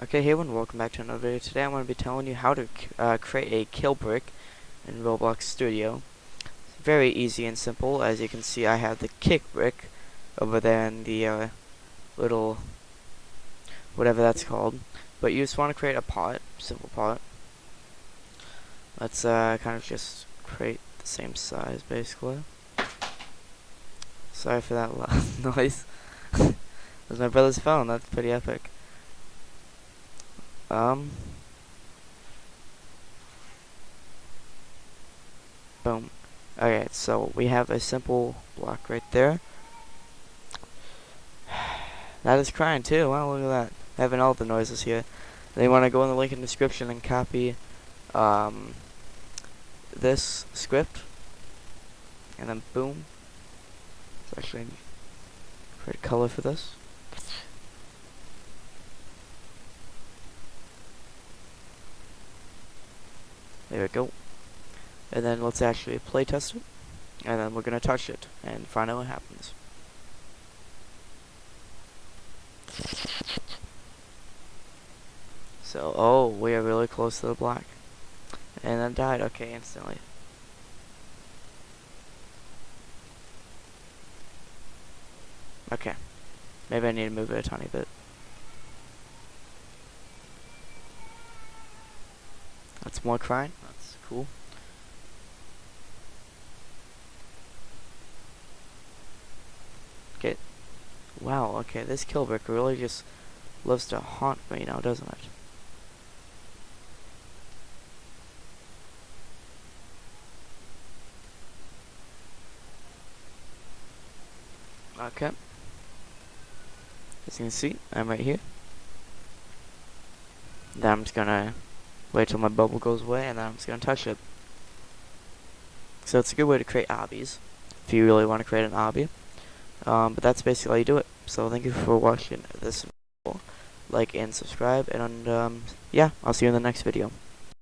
Okay, hey everyone, welcome back to another video. Today I'm going to be telling you how to create a kill brick in Roblox Studio. Very easy and simple. As you can see, I have the kick brick over there in the little, whatever that's called. But you just want to create a pot, simple pot. Let's kind of just create the same size, basically. Sorry for that loud noise. That's my brother's phone. That's pretty epic. Boom. Okay, so we have a simple block right there. That is crying too. Wow, look at that. Having all the noises here. Then you want to go in the link in the description and copy this script. And then boom. Let's actually create a color for this. There we go. And then let's actually play test it. And then we're going to touch it and find out what happens. So, oh, we are really close to the block. And then died, okay, instantly. Okay. Maybe I need to move it a tiny bit. That's more crying. That's cool. Okay. Wow, okay, this kill brick really just loves to haunt me now, doesn't it? Okay. As you can see, I'm right here. Then I'm just gonna wait till my bubble goes away, and then I'm just gonna touch it. So it's a good way to create obbies, if you really want to create an obby. But that's basically how you do it. So thank you for watching this video. Like and subscribe, and yeah, I'll see you in the next video.